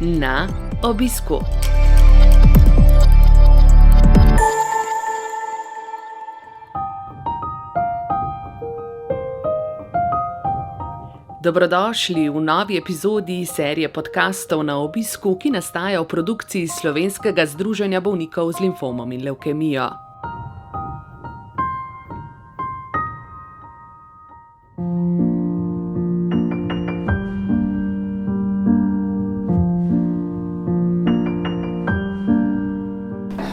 Na obisku. Dobrodošli v novi epizodi serije podkastov Na obisku, ki nastaja v produkciji Slovenskega združenja bolnikov z limfomom in levkemijo.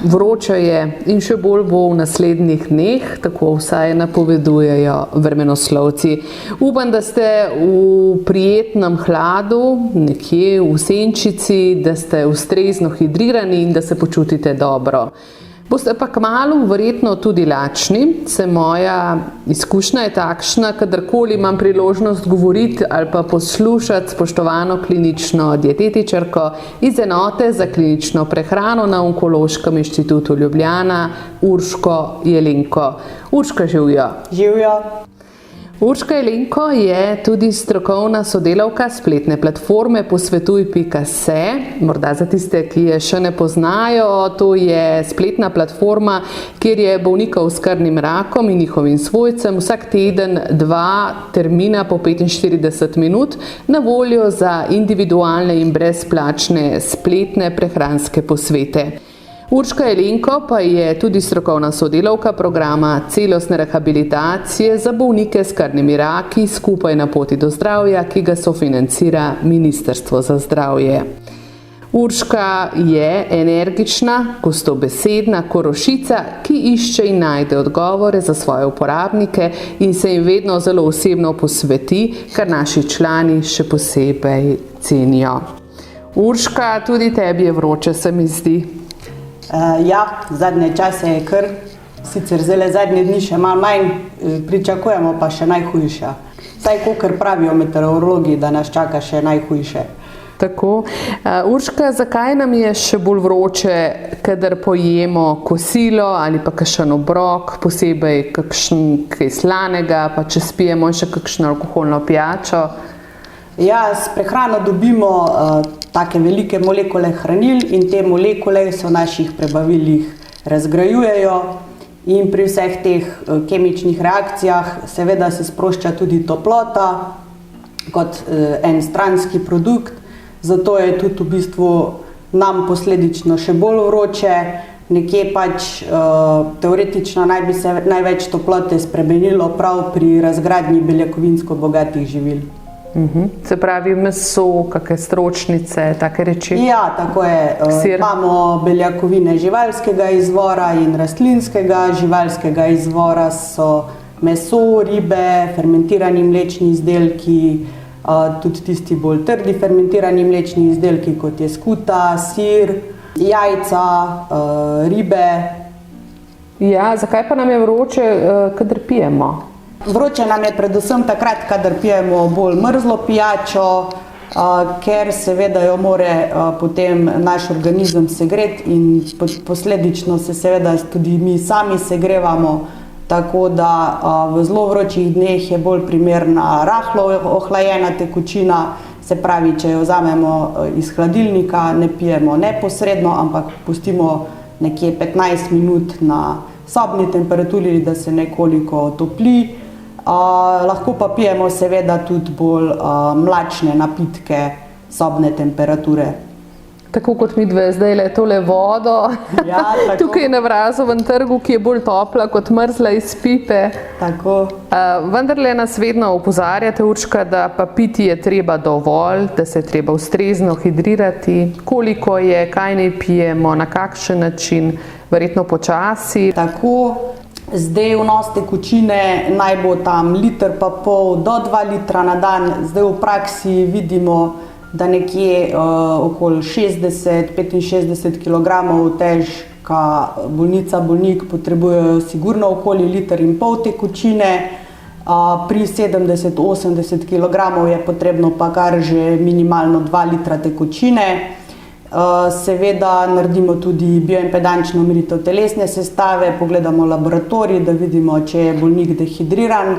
Vroče je in še bolj bo v naslednjih dneh, tako vsaj napovedujejo vremenoslovci. Upam, da ste v prijetnem hladu, nekje v senčici, da ste ustrezno hidrirani in da se počutite dobro. Boste pa kmalu verjetno tudi lačni, saj moja izkušnja je takšna, kadarkoli imam priložnost govoriti ali pa poslušati spoštovano klinično dietetičarko iz enote za klinično prehrano na Onkološkem inštitutu Ljubljana, Urško Jelenko. Urška, živjo! Živjo! Urška Jelenko je tudi strokovna sodelavka spletne platforme posvetuj.se. Morda za tiste, ki je še ne poznajo, to je spletna platforma, kjer je bolnikov s krvnim rakom in njihovim svojcem vsak teden 2 termina po 45 minut na voljo za individualne in brezplačne spletne prehranske posvete. Urška Jelenko pa je tudi strokovna sodelavka programa celostne rehabilitacije za bolnike s krvnimi raki Skupaj na poti do zdravja, ki ga sofinancira Ministrstvo za zdravje. Urška je energična, gostobesedna korošica, ki išče in najde odgovore za svoje uporabnike in se jim vedno zelo osebno posveti, kar naši člani še posebej cenijo. Urška, tudi tebi je vroče, se mi zdi. Zadnje čase je kar, sicer zdaj zadnje dni še malo manj, pričakujemo pa še najhujše. Saj kakor pravijo meteorologi, da nas čaka še najhujše. Tako. Urška, zakaj nam je še bolj vroče, kadar pojemo kosilo ali pa kakšen obrok, posebej kaj slanega, pa če spijemo še kakšno alkoholno pijačo? S prehrano dobimo take velike molekule hranil in te molekule se v naših prebavilih razgrajujejo in pri vseh teh kemičnih reakcijah seveda se sprošča tudi toplota kot en stranski produkt, zato je tudi v bistvu nam posledično še bolj vroče, nekje teoretično naj bi se največ toplote spremenilo prav pri razgradnji beljakovinsko bogatih živil. Se pravi meso, kakšne stročnice, take reči? Ja, tako je. Imamo beljakovine živalskega izvora in rastlinskega. Živalskega izvora so meso, ribe, fermentirani mlečni izdelki, tudi tisti bolj trdi fermentirani mlečni izdelki, kot je skuta, sir, jajca, ribe. Zakaj pa nam je vroče, kadar pijemo? Vroče nam je predvsem takrat, kadar pijemo bolj mrzlo pijačo, ker seveda jo more potem naš organizem segreti in posledično se seveda tudi mi sami segrevamo, tako da v zelo vročih dneh je bolj primerna rahlo ohlajena tekočina, se pravi, če jo vzamemo iz hladilnika, ne pijemo neposredno, ampak pustimo nekje 15 minut na sobni temperaturi, da se nekoliko topli. Lahko pa pijemo seveda tudi bolj mlačne napitke sobne temperature. Tako kot midve zdaj tole vodo, tukaj na Vrazovem trgu, ki je bolj topla kot mrzla iz pipe. Tako. Vendarle nas vedno opozarjate, Urška, da pa piti je treba dovolj, da se je treba ustrezno hidrirati. Koliko je, kaj naj pijemo, na kakšen način, verjetno počasi. Tako. Zdaj vnos tekočine naj bo tam 1,5 litra do 2 litra na dan. Zdaj v praksi vidimo, da nekje okoli 60-65 kg težka bolnik potrebujejo sigurno okoli 1,5 litra tekočine. Pri 70-80 kg je potrebno pa kar že minimalno 2 litra tekočine. Seveda naredimo tudi bioimpedančno meritev telesne sestave, pogledamo laboratorij, da vidimo, če je bolnik dehidriran.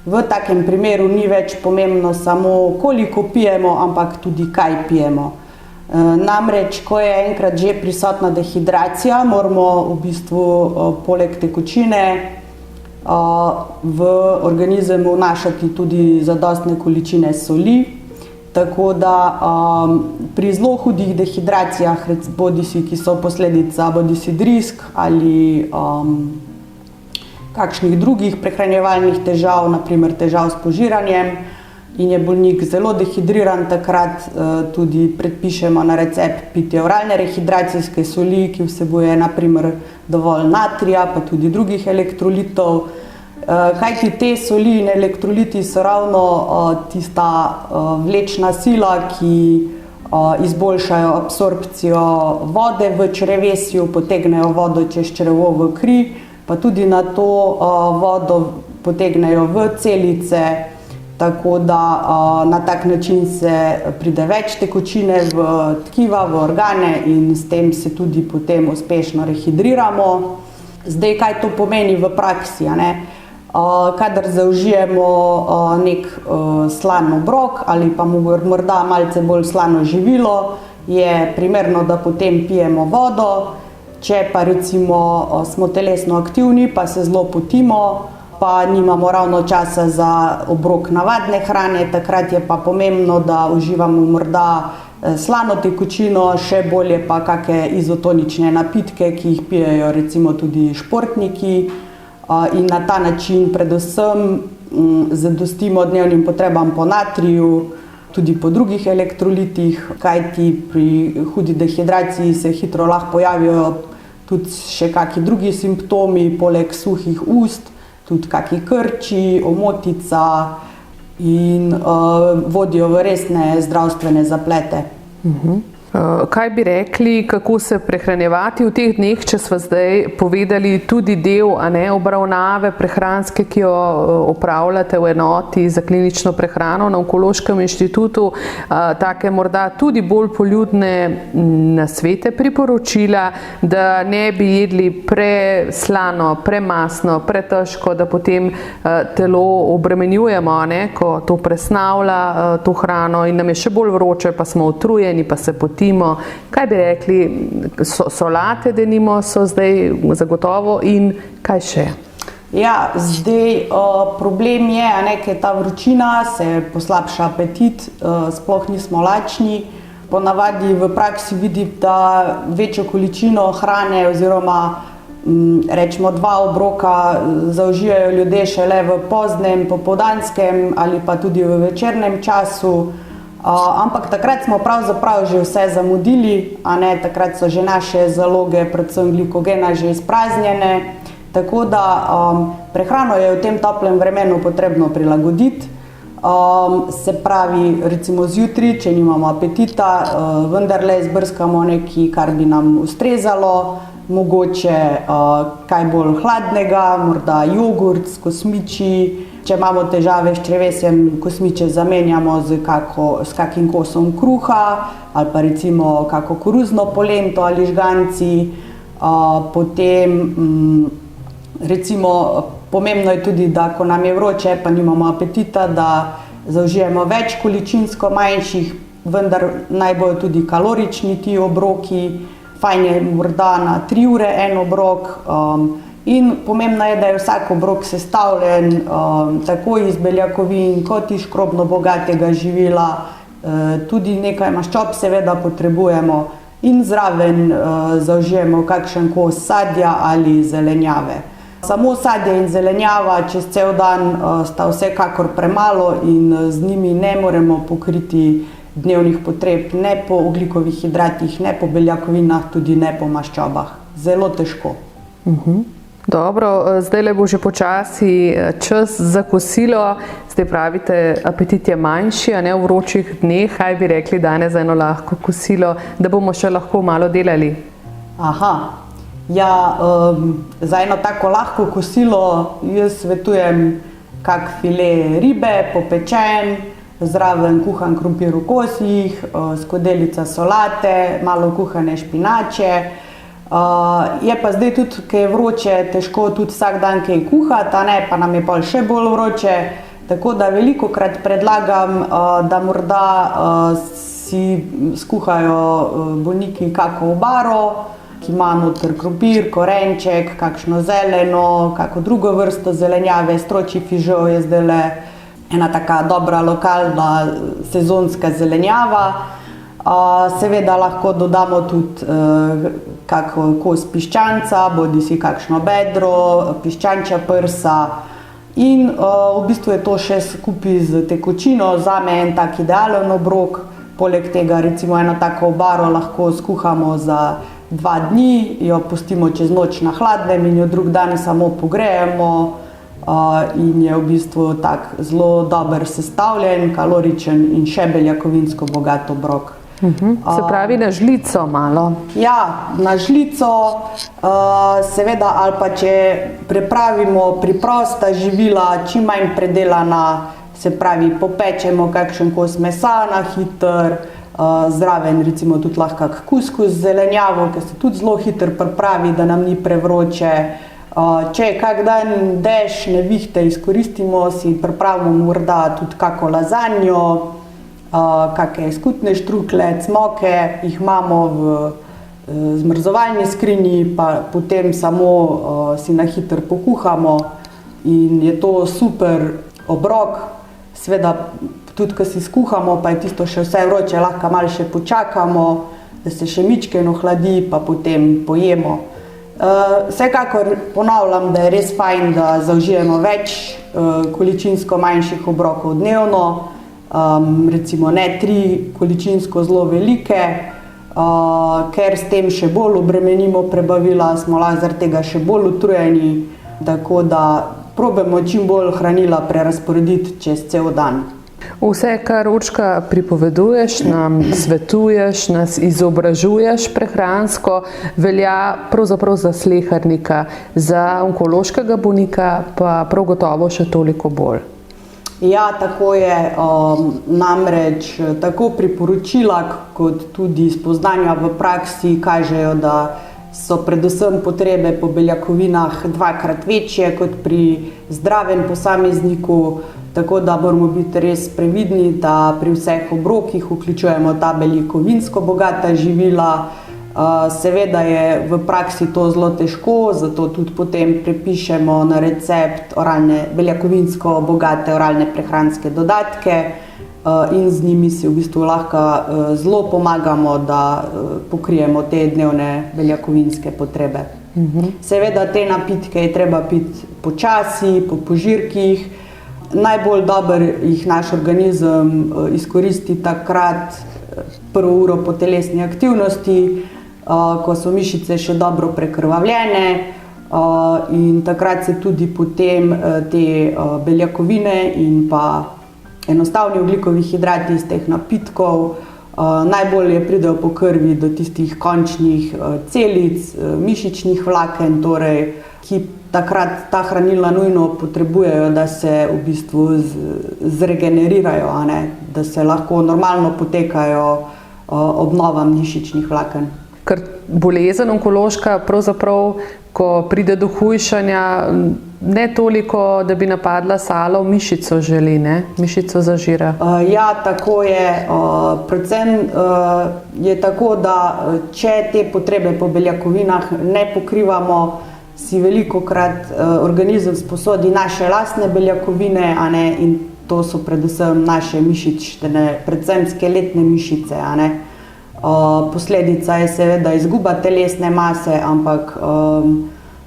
V takem primeru ni več pomembno samo, koliko pijemo, ampak tudi kaj pijemo. Namreč, ko je enkrat že prisotna dehidracija, moramo v bistvu poleg tekočine v organizem vnašati tudi zadostne količine soli. Tako da pri zelo hudih dehidracijah, bodisi ki so posledica bodisi drisk ali kakšnih drugih prehranjevalnih težav, naprimer težav s požiranjem, in je bolnik zelo dehidriran, takrat tudi predpišemo na recept pitje oralne rehidracijske soli, ki vsebuje naprimer dovolj natrija, pa tudi drugih elektrolitov. Kajti te soli in elektroliti so ravno tista vlečna sila, ki izboljšajo absorpcijo vode v črevesju, potegnejo vodo čez črevo v kri, pa tudi na to vodo potegnejo v celice, tako da na tak način se pride več tekočine v tkiva, v organe in s tem se tudi potem uspešno rehidriramo. Zdaj, kaj to pomeni v praksi, ne? Kadar zaužijemo nek slan obrok ali pa morda malce bolj slano živilo, je primerno, da potem pijemo vodo. Če pa recimo smo telesno aktivni, pa se zelo potimo, pa nimamo ravno časa za obrok navadne hrane, takrat je pa pomembno, da uživamo morda slano tekočino, še bolje pa kakšne izotonične napitke, ki jih pijejo recimo tudi športniki, in na ta način predvsem zadostimo dnevnim potrebam po natriju, tudi po drugih elektrolitih, kajti pri hudi dehidraciji se hitro lahko pojavijo tudi še kakšni drugi simptomi, poleg suhih ust, tudi kakšni krči, omotica in vodijo v resne zdravstvene zaplete. Kaj bi rekli, kako se prehranjevati v teh dneh, če smo zdaj povedali tudi del obravnave prehranske, ki jo opravljate v enoti za klinično prehrano na Onkološkem inštitutu, take morda tudi bolj poljudne nasvete, priporočila, da ne bi jedli preslano, premastno, pretežko, da potem telo obremenjujemo, ko to presnavlja to hrano in nam je še bolj vroče, pa smo utrujeni, pa se potimo. Kaj bi rekli, solate denimo so zdaj zagotovo in kaj še? Ja, zdaj problem je, ker je ta vročina, se poslabša apetit, sploh nismo lačni. Ponavadi v praksi vidim, da večjo količino hrane oziroma rečemo 2 obroka zaužijajo ljudje šele v poznem, popoldanskem ali pa tudi v večernem času. Ampak takrat smo pravzaprav že vse zamudili, takrat so že naše zaloge, predvsem glikogena, že izpraznjene. Tako da prehrano je v tem toplem vremenu potrebno prilagoditi. Se pravi, recimo zjutraj, če nimamo apetita, vendarle izbrskamo nekaj, kar bi nam ustrezalo, mogoče kaj bolj hladnega, morda jogurt s kosmiči. Če imamo težave s črevesjem, kosmiče zamenjamo s kakim kosom kruha ali pa recimo kako koruzno polento ali žganci. Potem recimo pomembno je tudi, da ko nam je vroče, pa nimamo apetita, da zaužijemo več količinsko manjših, vendar naj bojo tudi kalorični ti obroki. Fajn je morda na 3 ure en obrok. In pomembno je, da je vsak obrok sestavljen tako iz beljakovin kot iz škrobno bogatega živila, tudi nekaj maščob seveda potrebujemo in zraven zaužijemo kakšen kos sadja ali zelenjave. Samo sadje in zelenjava čez cel dan sta vsekakor premalo in z njimi ne moremo pokriti dnevnih potreb, ne po ogljikovih hidratih, ne po beljakovinah, tudi ne po maščobah. Zelo težko. Dobro, zdaj bo že počasi čas za kosilo. Zdaj pravite, apetit je manjši, v vročih dneh. Kaj bi rekli danes za eno lahko kosilo, da bomo še lahko malo delali? Ja, za eno tako lahko kosilo jaz svetujem kak file ribe, popečen, zraven kuhan krompir v kosih, skodelica solate, malo kuhane špinače. Je pa zdaj tudi, ko je vroče, težko tudi vsak dan kaj kuhati, pa nam je pa še bolj vroče. Tako da velikokrat predlagam, da morda si skuhajo bolniki kako obaro, ki ima noter krompir, korenček, kakšno zeleno, kako drugo vrsto zelenjave. Stročji fižol je zdajle ena taka dobra lokalna sezonska zelenjava. Seveda lahko dodamo tudi kak kos piščanca, bodisi kakšno bedro, piščančja prsa. In v bistvu je to še skupaj z tekočino zame en tak idealen obrok. Poleg tega recimo eno tako obaro lahko skuhamo za 2 dni, jo pustimo čez noč na hladnem in jo drug dan samo pogrejemo. In je v bistvu tak zelo dober sestavljen, kaloričen in še beljakovinsko bogat obrok. Se pravi na žlico malo? Ja, na žlico, seveda, ali pa če pripravimo preprosta živila, čim manj predelana, se pravi popečemo kakšen kos mesa na hitro, zraven recimo tudi lahko kak kuskus z zelenjavo, ki se tudi zelo hitro pripravi, da nam ni prevroče. Če je kak dan dež, nevihte, izkoristimo si, pripravimo morda tudi kako lazanjo, kakšne skutne štrukle, cmoke, jih imamo v zmrzovalni skrinji, pa potem samo si na hitro pokuhamo in je to super obrok. Seveda tudi, ko si skuhamo, pa je tisto še vse vroče, lahko malo še počakamo, da se še mičkeno hladi, pa potem pojemo. Vsekakor ponavljam, da je res fajn, da zaužijemo več količinsko manjših obrokov dnevno, recimo ne 3 količinsko zelo velike, ker s tem še bolj obremenimo prebavila, smo lahko zaradi tega še bolj utrujeni, tako da probamo čim bolj hranila prerazporediti čez cel dan. Vse, kar Urška pripoveduješ, nam svetuješ, nas izobražuješ prehransko, velja pravzaprav za slehernika, za onkološkega bolnika pa prav gotovo še toliko bolj. Ja, tako je. Namreč tako priporočila kot tudi spoznanja v praksi kažejo, da so predvsem potrebe po beljakovinah 2-krat večje kot pri zdravem posamezniku, tako da moramo biti res previdni, da pri vseh obrokih vključujemo ta beljakovinsko bogata živila. Seveda je v praksi to zelo težko, zato tudi potem prepišemo na recept beljakovinsko bogate oralne prehranske dodatke in z njimi si v bistvu lahko zelo pomagamo, da pokrijemo te dnevne beljakovinske potrebe. Seveda te napitke je treba piti počasi, po požirkih. Najbolj dobro jih naš organizem izkoristi takrat 1 uro po telesni aktivnosti, ko so mišice še dobro prekrvavljene in takrat se tudi potem te beljakovine in pa enostavni ogljikovi hidrati iz teh napitkov najbolje pridejo po krvi do tistih končnih celic, mišičnih vlaken, torej, ki takrat ta hranila nujno potrebujejo, da se v bistvu zregenerirajo, da se lahko normalno potekajo obnovam mišičnih vlaken. Ker bolezen onkološka pravzaprav, ko pride do hujšanja, ne toliko, da bi napadla salo, mišico želi, ne? Mišico zažira. Ja, tako je. Predvsem je tako, da če te potrebe po beljakovinah ne pokrivamo, si velikokrat organizem sposodi naše lastne beljakovine, in to so predvsem naše mišične, predvsem skeletne mišice, Posledica je seveda izguba telesne mase, ampak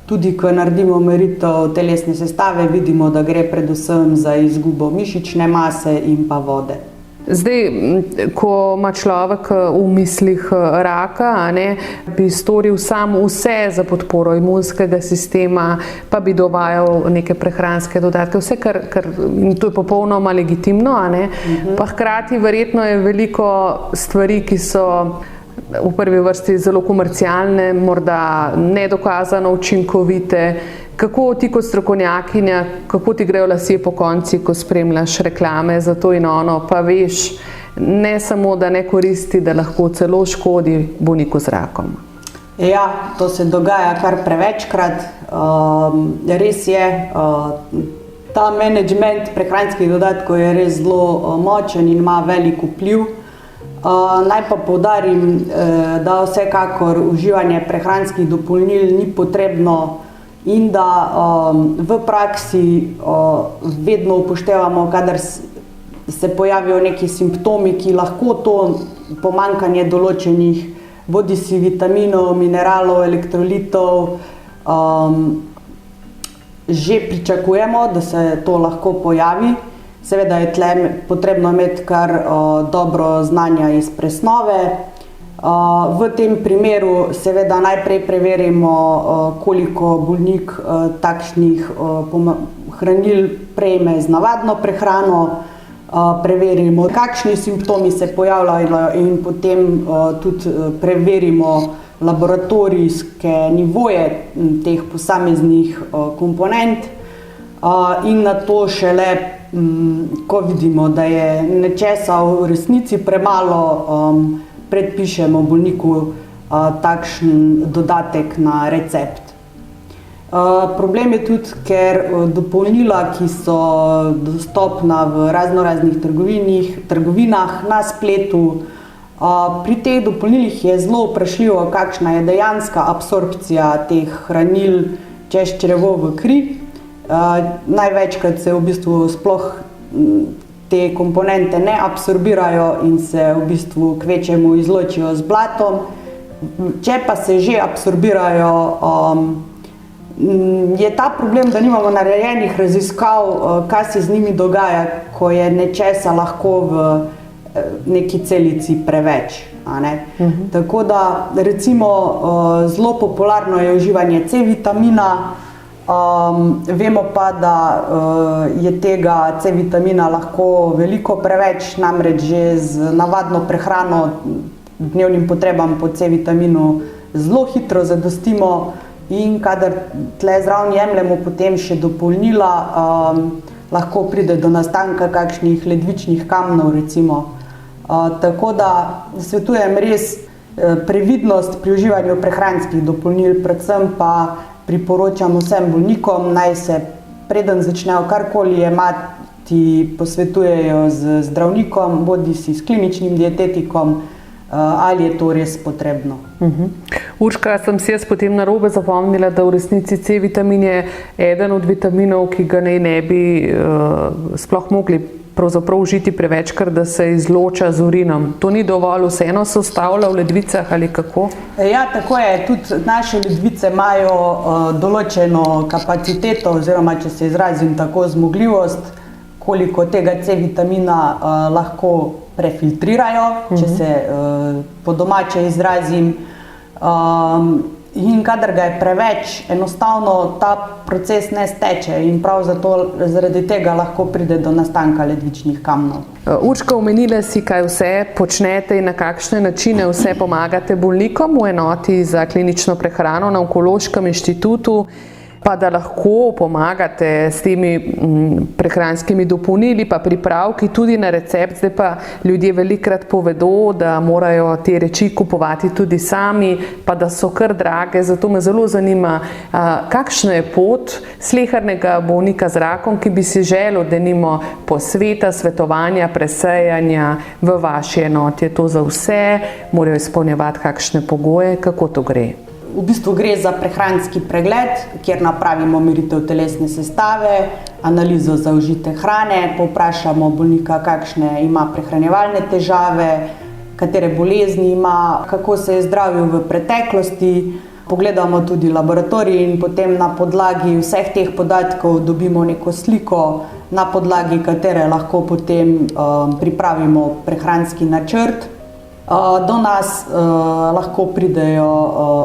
tudi, ko naredimo meritev telesne sestave, vidimo, da gre predvsem za izgubo mišične mase in pa vode. Zdaj, ko ima človek v mislih raka, bi storil sam vse za podporo imunskega sistema, pa bi dovajal neke prehranske dodatke, vse, kar to je popolnoma legitimno, pa hkrati verjetno je veliko stvari, ki so v prvi vrsti zelo komercialne, morda nedokazano učinkovite. Kako ti kot strokovnjakinja, kako ti grejo lasje po konci, ko spremljaš reklame za to in ono, pa veš, ne samo, da ne koristi, da lahko celo škodi bolniku z rakom? Ja, to se dogaja kar prevečkrat. Res je, ta menedžment prehranskih dodatkov je res zelo močen in ima velik vpliv. Naj pa poudarim, da vsekakor uživanje prehranskih dopolnil ni potrebno in da v praksi vedno upoštevamo, kadar se pojavijo neki simptomi, ki lahko to pomanjkanje določenih bodisi vitaminov, mineralov, elektrolitov že pričakujemo, da se to lahko pojavi. Seveda je tle potrebno imeti kar dobro znanja iz presnove. V tem primeru seveda najprej preverimo, koliko bolnik takšnih hranil prejme z navadno prehrano, preverimo, kakšni simptomi se pojavljajo in potem tudi preverimo laboratorijske nivoje teh posameznih komponent in na to šele, ko vidimo, da je nečesa v resnici premalo, predpišemo bolniku takšen dodatek na recept. Problem je tudi, ker dopolnila, ki so dostopna v raznoraznih trgovinah na spletu, pri teh dopolnilih je zelo vprašljivo, kakšna je dejanska absorpcija teh hranil čez črevo v kri. Največkrat se v bistvu sploh te komponente ne absorbirajo in se v bistvu kvečjemu izločijo z blatom. Če pa se že absorbirajo, je ta problem, da nimamo narejenih raziskav, kaj se z njimi dogaja, ko je nečesa lahko v neki celici preveč. Tako da recimo zelo popularno je uživanje C-vitamina. Vemo pa, da je tega C-vitamina lahko veliko preveč, namreč že z navadno prehrano dnevnim potrebam po C-vitaminu zelo hitro zadostimo in kadar tle zraven jemljemo potem še dopolnila, lahko pride do nastanka kakšnih ledvičnih kamnov recimo. Tako da svetujem res previdnost pri uživanju prehranskih dopolnil, predvsem pa priporočam vsem bolnikom, naj se preden začnejo karkoli jemati, posvetujejo z zdravnikom, bodisi s kliničnim dietetikom, ali je to res potrebno. Urška, sem si jaz potem narobe zapomnila, da v resnici C-vitamin je eden od vitaminov, ki ga ne bi sploh mogli pravzaprav užiti prevečkrat, da se izloča z urinom. To ni dovolj, vseeno se ustavlja v ledvicah ali kako? Ja, tako je. Tudi naše ledvice imajo določeno kapaciteto oziroma, če se izrazim tako, zmogljivost, koliko tega C-vitamina lahko prefiltrirajo, če se po domače izrazim. In kadar ga je preveč, enostavno ta proces ne steče in prav zaradi tega lahko pride do nastanka ledvičnih kamnov. Urška, omenila si, kaj vse počnete in na kakšne načine vse pomagate bolnikom v enoti za klinično prehrano na Onkološkem inštitutu, pa da lahko pomagate s temi prehranskimi dopolnili pa pripravki tudi na recept. Zdaj pa ljudje velikokrat povedo, da morajo te reči kupovati tudi sami, pa da so kar drage. Zato me zelo zanima, kakšna je pot slehernega bolnika z rakom, ki bi si želel denimo posveta, svetovanja, presejanja v vaši enoti. Je to za vse? Morajo izpolnjevati kakšne pogoje? Kako to gre? V bistvu gre za prehranski pregled, kjer napravimo meritev telesne sestave, analizo zaužite hrane, povprašamo bolnika, kakšne ima prehranjevalne težave, katere bolezni ima, kako se je zdravil v preteklosti. Pogledamo tudi laboratorij in potem na podlagi vseh teh podatkov dobimo neko sliko, na podlagi katere lahko potem pripravimo prehranski načrt. Do nas lahko pridejo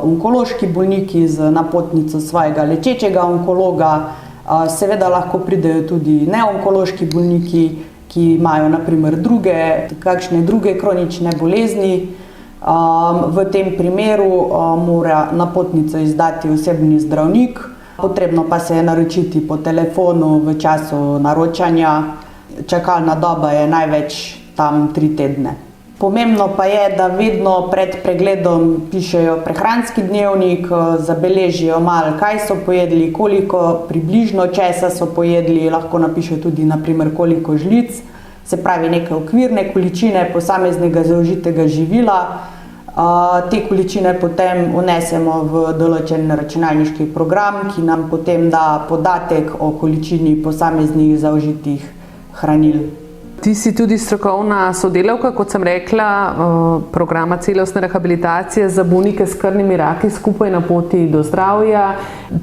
onkološki bolniki z napotnico svojega lečečega onkologa, seveda lahko pridejo tudi neonkološki bolniki, ki imajo na primer kakšne druge kronične bolezni. V tem primeru mora napotnico izdati osebni zdravnik, potrebno pa se je naročiti po telefonu v času naročanja. Čakalna doba je največ tam 3 tedne. Pomembno pa je, da vedno pred pregledom pišejo prehranski dnevnik, zabeležijo malo, kaj so pojedli, koliko približno česa so pojedli, lahko napišejo tudi na primer koliko žlic se pravi neke okvirne količine posameznega zaužitega živila. Te količine potem vnesemo v določen računalniški program, ki nam potem da podatek o količini posameznih zaužitih hranil. Ti si tudi strokovna sodelavka, kot sem rekla, programa celostne rehabilitacije za bolnike s krvnimi raki Skupaj na poti do zdravja.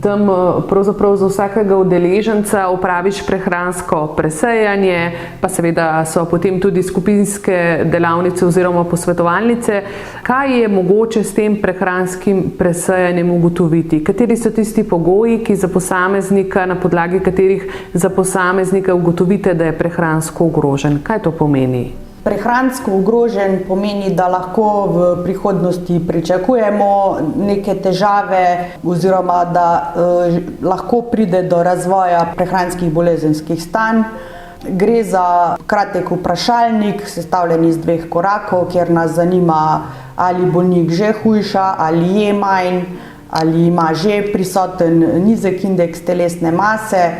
Tam pravzaprav za vsakega udeleženca opraviš prehransko presejanje, pa seveda so potem tudi skupinske delavnice oziroma posvetovalnice. Kaj je mogoče s tem prehranskim presejanjem ugotoviti? Kateri so tisti pogoji, ki za posameznika, na podlagi katerih za posameznika ugotovite, da je prehransko ogrožen? Kaj to pomeni? Prehransko ogrožen pomeni, da lahko v prihodnosti pričakujemo neke težave oziroma da lahko pride do razvoja prehranskih bolezenskih stanj. Gre za kratek vprašalnik, sestavljen iz 2 korakov, kjer nas zanima, ali bolnik že hujša, ali je manj, ali ima že prisoten nizek indeks telesne mase.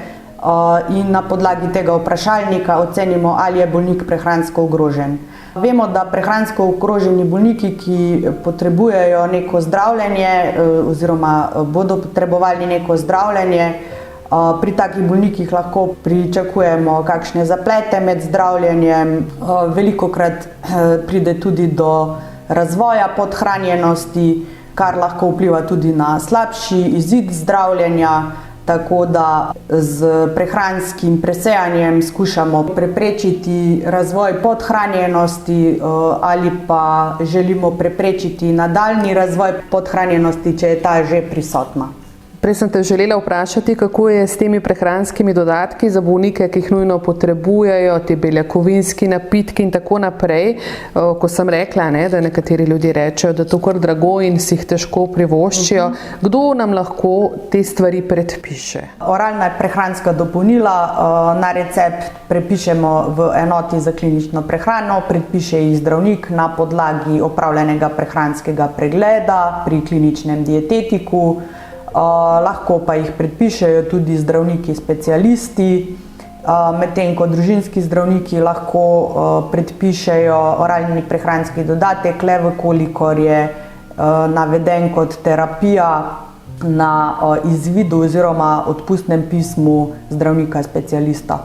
In na podlagi tega vprašalnika ocenimo, ali je bolnik prehransko ogrožen. Vemo, da prehransko ogroženi bolniki, ki potrebujejo neko zdravljenje oziroma bodo potrebovali neko zdravljenje, pri takih bolnikih lahko pričakujemo kakšne zaplete med zdravljenjem. Velikokrat pride tudi do razvoja podhranjenosti, kar lahko vpliva tudi na slabši izid zdravljenja. Tako da z prehranskim presejanjem skušamo preprečiti razvoj podhranjenosti ali pa želimo preprečiti nadaljnji razvoj podhranjenosti, če je ta že prisotna. Prej sem te želela vprašati, kako je s temi prehranskimi dodatki za bolnike, ki jih nujno potrebujejo, te beljakovinski napitki in tako naprej. Ko sem rekla, da nekateri ljudje rečejo, da to kar drago in si jih težko privoščijo. Kdo nam lahko te stvari predpiše? Oralna prehranska dopolnila na recept prepišemo v enoti za klinično prehrano, predpiše jih zdravnik na podlagi opravljenega prehranskega pregleda pri kliničnem dietetiku. Lahko pa jih predpišejo tudi zdravniki specialisti, medtem ko družinski zdravniki lahko predpišejo oralni prehranski dodatek, le vkolikor je naveden kot terapija na izvidu oziroma odpustnem pismu zdravnika specialista.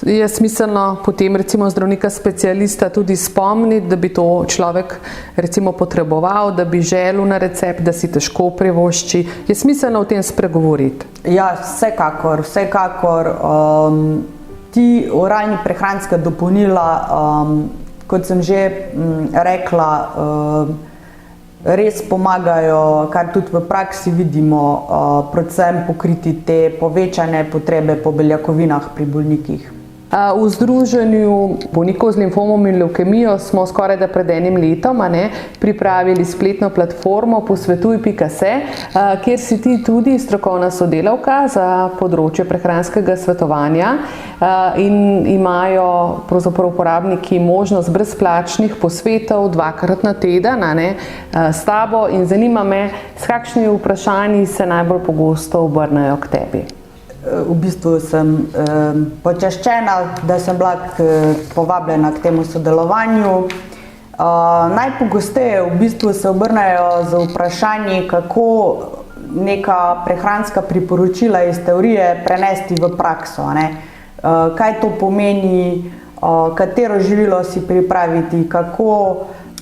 Je smiselno potem recimo zdravnika specialista tudi spomniti, da bi to človek recimo potreboval, da bi želel na recept, da si težko privošči. Je smiselno o tem spregovoriti? Ja, vsekakor. Ti oralni prehranska dopolnila, kot sem že rekla, res pomagajo, kar tudi v praksi vidimo, predvsem pokriti te povečane potrebe po beljakovinah pri bolnikih. V Združenju bolnikov z limfomom in levkemijo smo skoraj da pred enim letom pripravili spletno platformo posvetuj.se, kjer si ti tudi strokovna sodelavka za področje prehranskega svetovanja in imajo pravzaprav uporabniki možnost brezplačnih posvetov 2-krat na teden s tabo in zanima me, s kakšnimi vprašanji se najbolj pogosto obrnejo k tebi. V bistvu sem počaščena, da sem bila povabljena k temu sodelovanju. Najpogosteje v bistvu se obrnejo z vprašanji, kako neka prehranska priporočila iz teorije prenesti v prakso. Kaj to pomeni, katero živilo si pripraviti, kako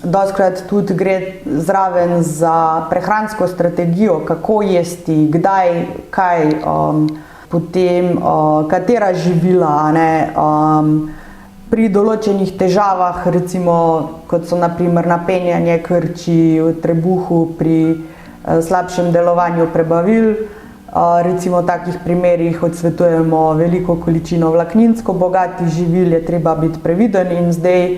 dostikrat tudi gre zraven za prehransko strategijo, kako jesti, kdaj, kaj, potem katera živila, pri določenih težavah, recimo kot so na primer napenjanje krči v trebuhu, pri slabšem delovanju prebavil. Recimo v takih primerih odsvetujemo veliko količino vlakninsko bogatih živil, je treba biti previden in zdaj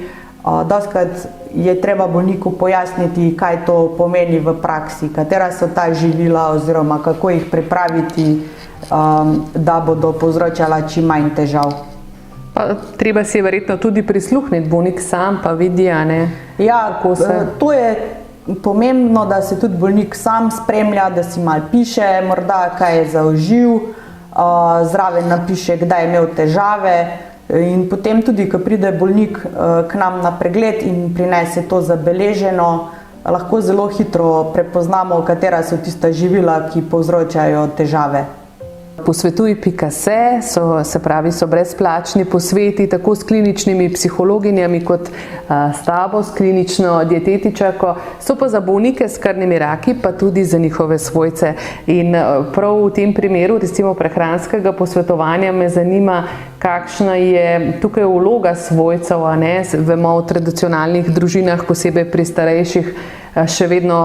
dostikrat je treba bolniku pojasniti, kaj to pomeni v praksi, katera so ta živila oziroma kako jih pripraviti, da bodo povzročala čim manj težav. Treba si je verjetno tudi prisluhniti, bolnik sam pa vidi, Ja, to je pomembno, da se tudi bolnik sam spremlja, da si malo piše, morda kaj je zaužil, zraven napiše, kdaj je imel težave. In potem tudi, ko pride bolnik k nam na pregled in prinese to zabeleženo, lahko zelo hitro prepoznamo, katera so tista živila, ki povzročajo težave. Posvetuj.se so brezplačni posveti tako s kliničnimi psihologinjami kot s tabo, s klinično dietetičarko, so pa za bolnike s krvnimi raki, pa tudi za njihove svojce. In prav v tem primeru, recimo prehranskega posvetovanja, me zanima, kakšna je tukaj vloga svojcev, a ne? Vemo, v tradicionalnih družinah, posebej pri starejših, še vedno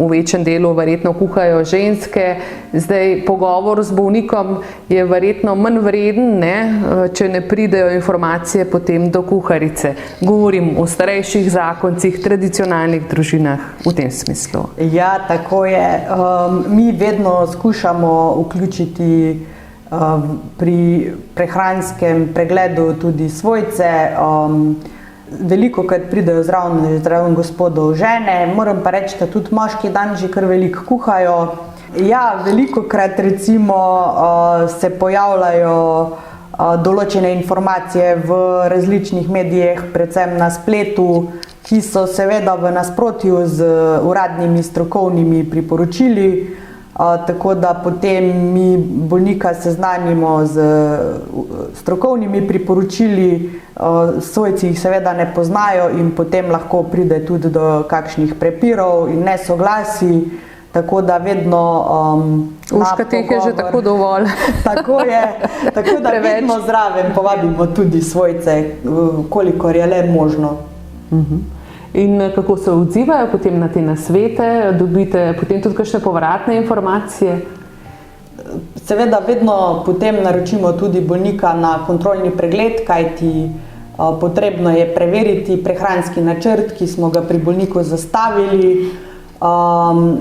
v večjem delu verjetno kuhajo ženske. Zdaj, pogovor z bolnikom je verjetno manj vreden, ne, če ne pridejo informacije potem do kuharice. Govorim o starejših zakoncih, tradicionalnih družinah v tem smislu. Ja, tako je. Mi vedno skušamo vključiti pri prehranskem pregledu tudi svojce. Veliko krat pridejo zraven gospodov žene, moram pa reči, da tudi moški dan že kar veliko kuhajo. Ja, veliko krat recimo se pojavljajo določene informacije v različnih medijih, predvsem na spletu, ki so seveda v nasprotju z uradnimi strokovnimi priporočili. Tako da potem mi bolnika seznanimo z strokovnimi priporočili, svojci jih seveda ne poznajo in potem lahko pride tudi do kakšnih prepirov in nesoglasij, tako da vedno Uška teh je že tako dovolj. Tako je, tako da vedno zraven povabimo tudi svojce, kolikor je le možno. In kako se odzivajo potem na te nasvete? Dobite potem tudi kakšne povratne informacije? Seveda vedno potem naročimo tudi bolnika na kontrolni pregled, kajti potrebno je preveriti prehranski načrt, ki smo ga pri bolniku zastavili,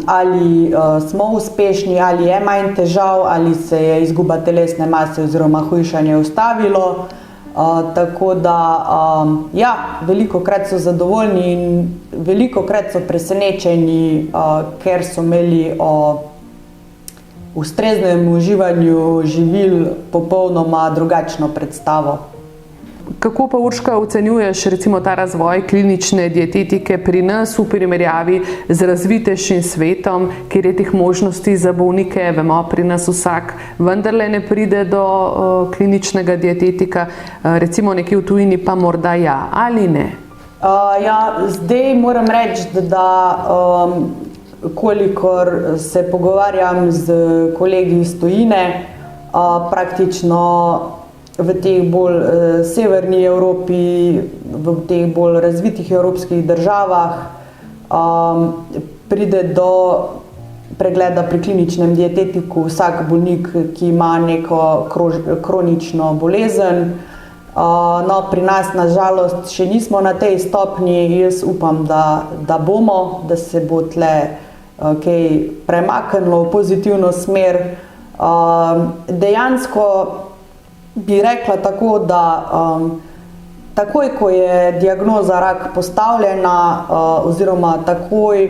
ali smo uspešni, ali je manj težav, ali se je izguba telesne mase oziroma hujšanje ustavilo. Tako da, ja, veliko krat so zadovoljni in veliko krat so presenečeni, ker so imeli o ustreznem uživanju živil popolnoma drugačno predstavo. Kako pa, Urška, ocenjuješ recimo ta razvoj klinične dietetike pri nas v primerjavi z razvitejšim svetom, kjer je teh možnosti za bolnike, vemo, pri nas vsak vendarle ne pride do kliničnega dietetika, recimo nekje v tujini pa morda ja, ali ne? Ja, zdaj moram reči, da kolikor se pogovarjam z kolegi iz tujine, praktično v teh bolj severni Evropi, v teh bolj razvitih evropskih državah pride do pregleda pri kliničnem dietetiku vsak bolnik, ki ima neko kronično bolezen. No, pri nas nažalost še nismo na tej stopnji, jaz upam, da bomo, da se bo tle kaj premaknilo v pozitivno smer. Dejansko bi rekla tako, da takoj, ko je diagnoza rak postavljena, oziroma takoj,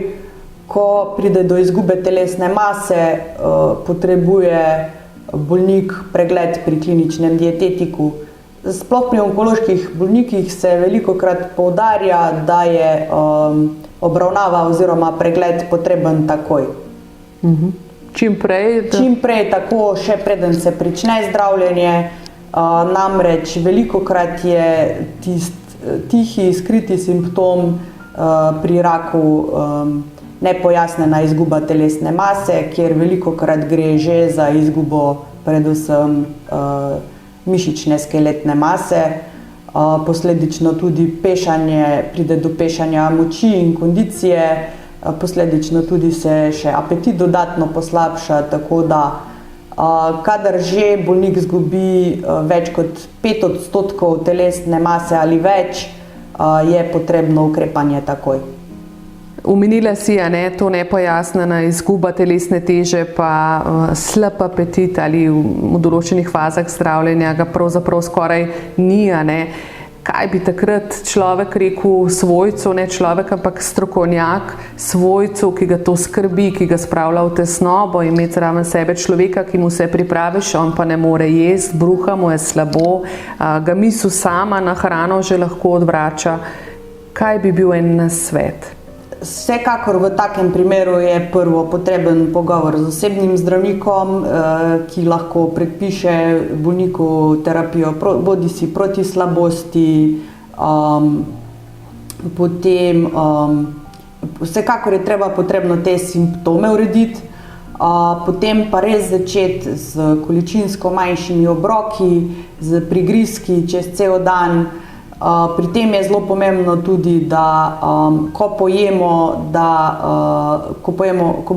ko pride do izgube telesne mase, potrebuje bolnik pregled pri kliničnem dietetiku. Sploh pri onkoloških bolnikih se velikokrat poudarja, da je obravnava oziroma pregled potreben takoj. Čim prej? Čim prej, tako še preden se prične zdravljenje. Namreč velikokrat je tihi, skriti simptom pri raku nepojasnjena izguba telesne mase, kjer velikokrat gre že za izgubo predvsem mišične skeletne mase, posledično tudi pride do pešanja moči in kondicije, posledično tudi se še apetit dodatno poslabša, tako da kadar že bolnik izgubi več kot 5% telesne mase ali več, je potrebno ukrepanje takoj. Omenila si, to nepojasnjena izguba telesne teže, pa slab apetit ali v določenih fazah zdravljenja ga pravzaprav skoraj ni, kaj bi takrat človek rekel svojcu, ne človek, ampak strokovnjak svojcu, ki ga to skrbi, ki ga spravlja v tesnobo, imeti zraven sebe človeka, ki mu vse pripraviš, on pa ne more jesti, bruha mu je slabo, ga misel sama na hrano že lahko odvrača. Kaj bi bil en nasvet? Vsekakor v takem primeru je prvo potreben pogovor z osebnim zdravnikom, ki lahko predpiše bolniku terapijo bodisi proti slabosti, potem vsekakor je potrebno te simptome urediti, potem pa res začeti z količinsko manjšimi obroki, z prigrizki čez cel dan. Pri tem je zelo pomembno tudi, da ko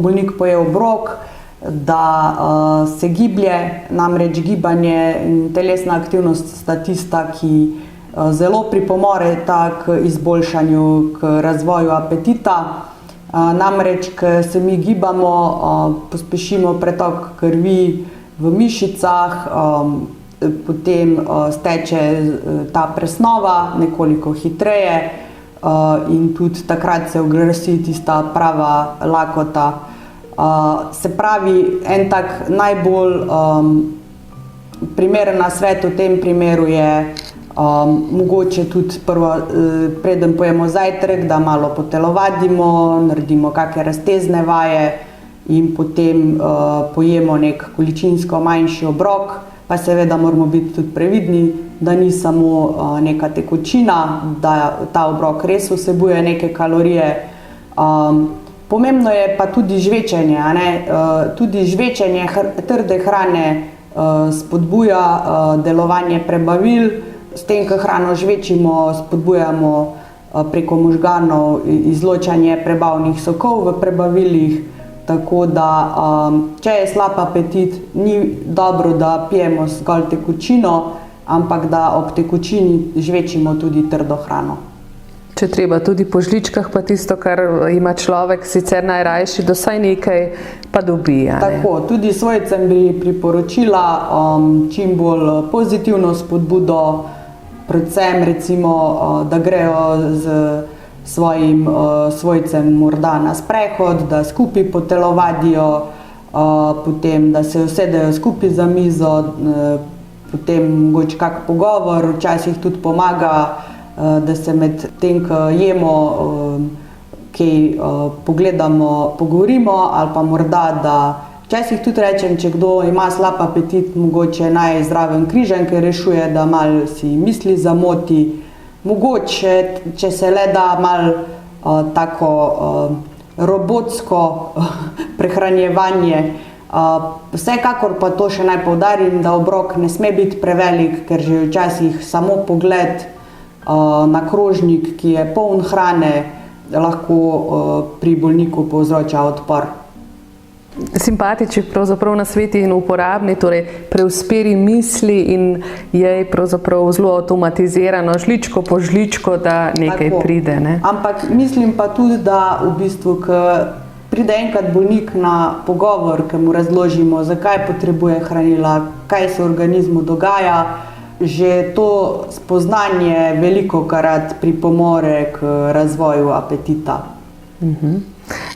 bolnik poje obrok, da se giblje, namreč gibanje in telesna aktivnost sta tista, ki zelo pripomoreta k izboljšanju, k razvoju apetita. Namreč, ko se mi gibamo, pospešimo pretok krvi v mišicah, potem steče ta presnova nekoliko hitreje in tudi takrat se uglasi tista prava lakota. Se pravi, en tak najbolj primeren nasvet v tem primeru je mogoče tudi prvo, preden pojemo zajtrk, da malo potelovadimo, naredimo kakšne raztezne vaje in potem pojemo nek količinsko manjši obrok. Pa seveda moramo biti tudi previdni, da ni samo neka tekočina, da ta obrok res vsebuje neke kalorije. Pomembno je pa tudi žvečenje, tudi žvečenje trde hrane spodbuja delovanje prebavil. S tem, ko hrano žvečimo, spodbujamo preko možganov izločanje prebavnih sokov v prebavilih. Tako da, če je slab apetit, ni dobro, da pijemo zgolj tekočino, ampak da ob tekočini žvečimo tudi trdo hrano. Če treba tudi po žličkah, pa tisto, kar ima človek sicer najrajši, da vsaj nekaj pa dobi. Tako, tudi svojcem bi priporočila čim bolj pozitivno spodbudo, predvsem recimo, da grejo z svojim svojcem morda na sprehod, da skupaj potelovadijo, potem da se usedejo skupaj za mizo, potem mogoče kak pogovor, včasih tudi pomaga, da se med tem, ko jemo, kaj pogledamo, pogovorimo, ali pa morda, da včasih tudi rečem, če kdo ima slab apetit, mogoče naj zraven križanke rešuje, da malo si misli zamoti. Mogoče, če se le da malo tako robotsko prehranjevanje. Vsekakor pa to še naj poudarim, da obrok ne sme biti prevelik, ker že včasih samo pogled na krožnik, ki je poln hrane, lahko pri bolniku povzroča odpor. Simpatični pravzaprav nasveti in uporabni, torej preusmeri misli in je pravzaprav zelo avtomatizirano, žličko po žličko, da nekaj pride. Ne? Ampak mislim pa tudi, da v bistvu, ko pride enkrat bolnik na pogovor, ko mu razložimo, zakaj potrebuje hranila, kaj se v organizmu dogaja, že to spoznanje velikokrat pripomore k razvoju apetita.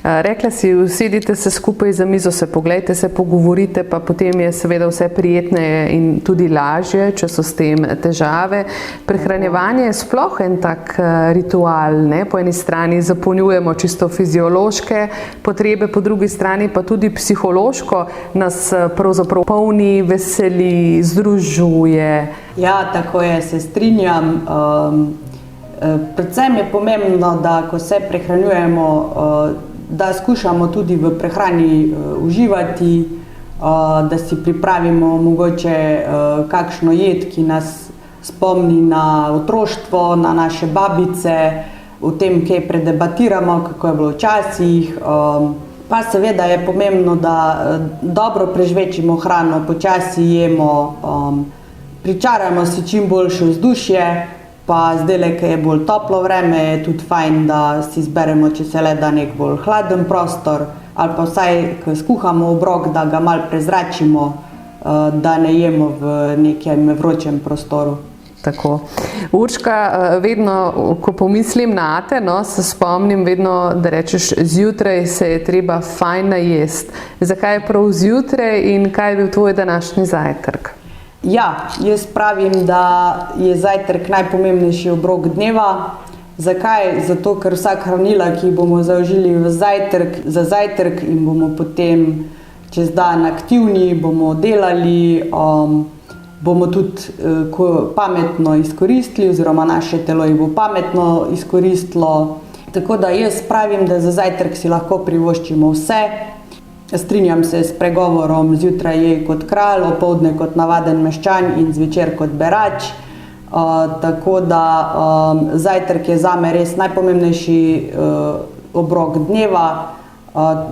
Rekla si, usedite se skupaj za mizo, se poglejte, se pogovorite, pa potem je seveda vse prijetneje in tudi lažje, če so s tem težave. Prehranjevanje je sploh en tak ritual, ne? Po eni strani zapolnjujemo čisto fiziološke potrebe, po drugi strani pa tudi psihološko nas pravzaprav polni, veseli, združuje. Ja, tako je, se strinjam. Predvsem je pomembno, da ko se prehranjujemo, da skušamo tudi v prehrani uživati, da si pripravimo mogoče kakšno jed, ki nas spomni na otroštvo, na naše babice, o tem, kaj predebatiramo, kako je bilo včasih. Pa seveda je pomembno, da dobro prežvečimo hrano, počasi jemo, pričaramo si čim boljše vzdušje. Pa zdaj, ko je bolj toplo vreme, je tudi fajn, da si izberemo, če se le da nek bolj hladen prostor, ali pa vsaj, ko skuhamo obrok, da ga malo prezračimo, da ne jemo v nekem vročem prostoru. Tako. Urška, vedno, ko pomislim na te, no, se spomnim vedno, da rečeš, zjutraj se je treba fajn najest. Zakaj je prav zjutraj in kaj je bil tvoj današnji zajtrk? Ja, jaz pravim, da je zajtrk najpomembnejši obrok dneva. Zakaj? Zato, ker vsak hranila, ki jih bomo zaužili za zajtrk in bomo potem čez dan aktivni, bomo delali, bomo tudi pametno izkoristili oziroma naše telo jih bo pametno izkoristilo. Tako da jaz pravim, da za zajtrk si lahko privoščimo vse. Strinjam se s pregovorom, zjutraj je kot kralj, opoldne kot navaden meščan in zvečer kot berač. Tako da zajtrk je zame res najpomembnejši obrok dneva.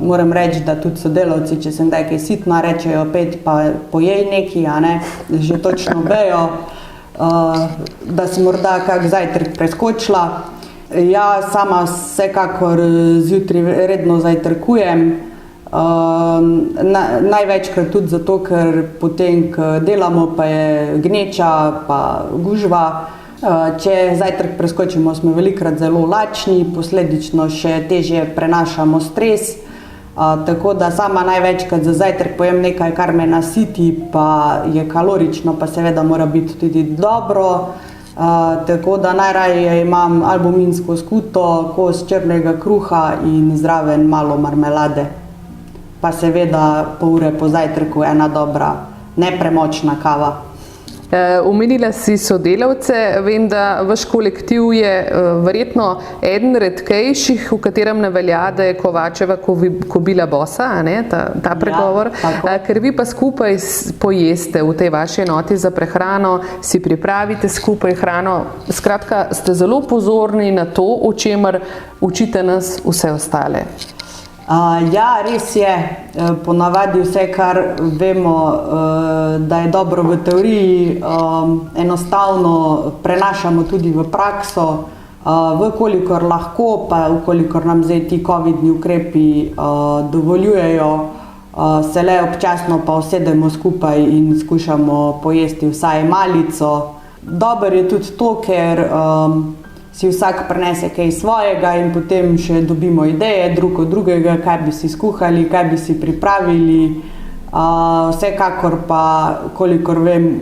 Moram reči, da tudi sodelavci, če sem kdaj kaj sitna, rečejo pet pa pojej neki, a ne, že točno vejo, da si morda kak zajtrk preskočila. Ja, sama vsekakor zjutraj redno zajtrkujem, največkrat tudi zato, ker potem, ko delamo, pa je gneča, pa gužva. Če zajtrk preskočimo, smo velikokrat zelo lačni, posledično še težje prenašamo stres. Tako da sama največkrat za zajtrk pojem nekaj, kar me nasiti, pa je kalorično, pa seveda mora biti tudi dobro. Tako da najraje imam albuminsko skuto, kos črnega kruha in zraven malo marmelade. Pa seveda pol ure po zajtrku ena dobra, nepremočna kava. Omenila si sodelavce, vem, da vaš kolektiv je verjetno eden redkejših, v katerem ne velja, da je Kovačeva kobila bosa, a ne, ta pregovor. Ja, ker vi pa skupaj pojeste v tej vaši enoti za prehrano, si pripravite skupaj hrano. Skratka, ste zelo pozorni na to, o čemer učite nas vse ostale. Ja, res je. Ponavadi vse, kar vemo, da je dobro v teoriji, enostavno prenašamo tudi v prakso. Vkolikor lahko, pa vkolikor nam zdaj ti covidni ukrepi dovoljujejo, se le občasno pa usedemo skupaj in skušamo pojesti vsaj malico. Dobro je tudi to, ker si vsak prinese kaj svojega in potem še dobimo ideje drug od drugega, kaj bi si skuhali, kaj bi si pripravili. Vsekakor pa, kolikor vem,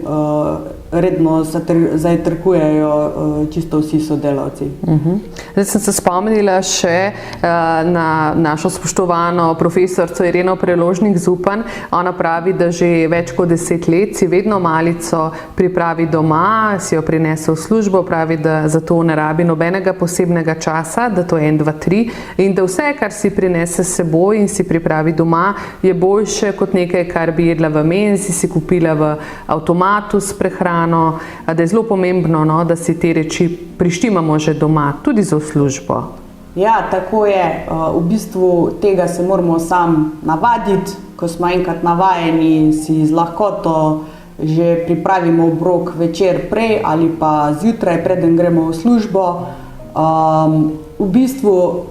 redno zajtrkujejo čisto vsi sodelavci. Zdaj sem se spomnila še na našo spoštovano profesorico Ireno Preložnik-Zupan. Ona pravi, da že več kot 10 let si vedno malico pripravi doma, si jo prinese v službo, pravi, da za to ne rabi nobenega posebnega časa, da to je 1, 2, 3 in da vse, kar si prinese s seboj in si pripravi doma, je boljše kot nekaj, kar bi jedla v menzi, si kupila v avtomatu s prehrano. Da je zelo pomembno, no, da si te reči prištimamo že doma, tudi za službo. Ja, tako je. V bistvu tega se moramo sam navaditi. Ko smo enkrat navajeni, si z lahkoto že pripravimo obrok večer prej ali pa zjutraj, preden gremo v službo. V bistvu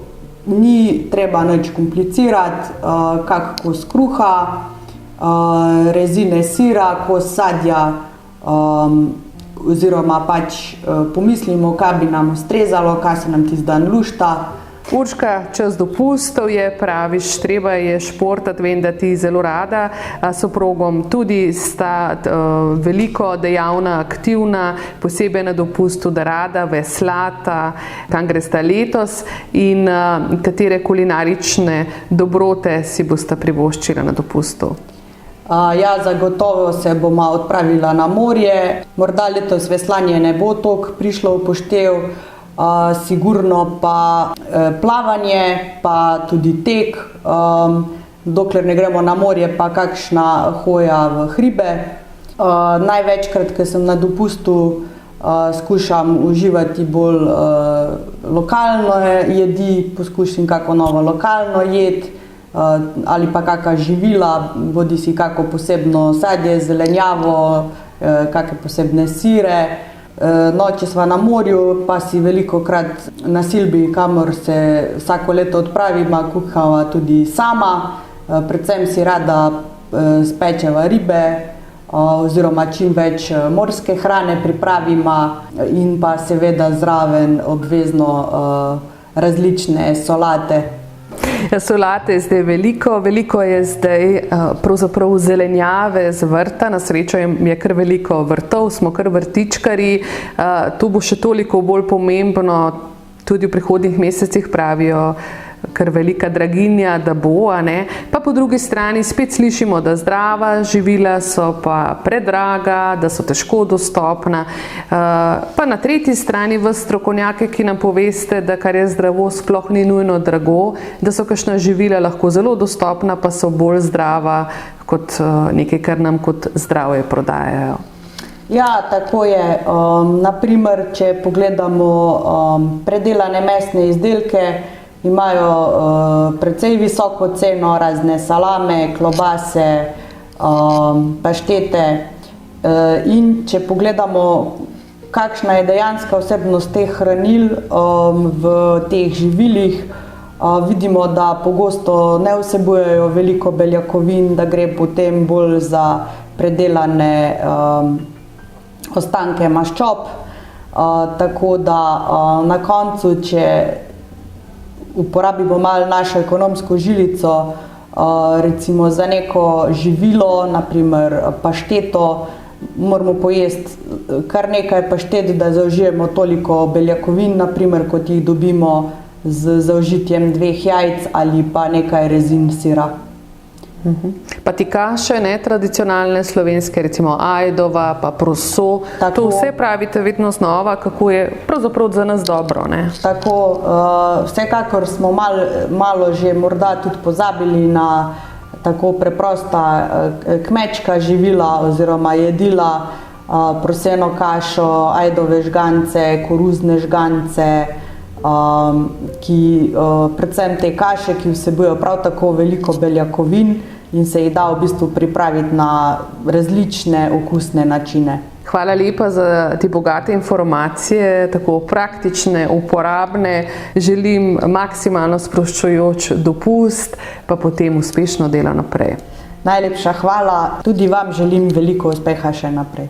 ni treba nič komplicirati, kak kos kruha, rezine sira, kos sadja, oziroma pač pomislimo, kaj bi nam ustrezalo, kaj se nam tisti dan lušta. Urška, čas dopustov je, praviš, treba je športati, vem, da ti zelo rada s soprogom, tudi sta veliko dejavna, aktivna, posebej na dopustu, da rada veslata, kam gresta letos in katere kulinarične dobrote si bosta privoščila na dopustu? Ja, zagotovo se bom odpravila na morje. Morda letos veslanje ne bo toliko prišlo v poštev, sigurno pa plavanje, pa tudi tek. Dokler ne gremo na morje, pa kakšna hoja v hribe. Največkrat, ko sem na dopustu, skušam uživati bolj lokalno jedi, poskušam kako novo lokalno jed, ali pa kakšna živila, bodi si kako posebno sadje, zelenjavo, kakšne posebne sire. No, če sva na morju, pa si velikokrat na Silbi, kamor se vsako leto odpravima, kuhava tudi sama. Predvsem si rada spečeva ribe, oziroma čim več morske hrane pripravimo in pa seveda zraven obvezno različne solate. Solate je zdaj veliko je zdaj pravzaprav zelenjave z vrta, na srečo je kar veliko vrtov, smo kar vrtičkarji, to bo še toliko bolj pomembno, tudi v prihodnjih mesecih pravijo, kar velika draginja, da bo, a ne. Pa po drugi strani spet slišimo, da zdrava živila so pa predraga, da so težko dostopna. Pa na tretji strani vas strokovnjake, ki nam poveste, da kar je zdravo, sploh ni nujno drago, da so kakšna živila lahko zelo dostopna, pa so bolj zdrava kot nekaj, kar nam kot zdravje prodajajo. Ja, tako je. Naprimer, če pogledamo predelane mesne izdelke, imajo precej visoko ceno, razne salame, klobase, paštete. In če pogledamo, kakšna je dejanska vsebnost teh hranil v teh živilih, vidimo, da pogosto ne vsebujejo veliko beljakovin, da gre potem bolj za predelane ostanke maščob. Tako da na koncu, če uporabimo malo našo ekonomsko žilico, recimo za neko živilo, naprimer pašteto, moramo pojesti kar nekaj paštet, da zaužijemo toliko beljakovin, naprimer, kot jih dobimo z zaužitjem 2 jajc ali pa nekaj rezin sira. Pa ti kaše, ne, tradicionalne slovenske, recimo ajdova, pa proso, tako, to vse pravite vedno znova, kako je pravzaprav za nas dobro, ne? Tako, vsekakor smo malo že morda tudi pozabili na tako preprosta kmečka živila oziroma jedila, proseno kašo, ajdove žgance, koruzne žgance, predvsem te kaše, ki vsebujejo prav tako veliko beljakovin in se jih da v bistvu pripraviti na različne okusne načine. Hvala lepa za te bogate informacije, tako praktične, uporabne. Želim maksimalno sproščujoč dopust, pa potem uspešno delo naprej. Najlepša hvala, tudi vam želim veliko uspeha še naprej.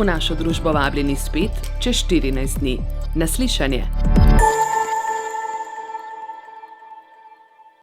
V našo družbo vabljeni spet čez 14 dni. Na slišanje!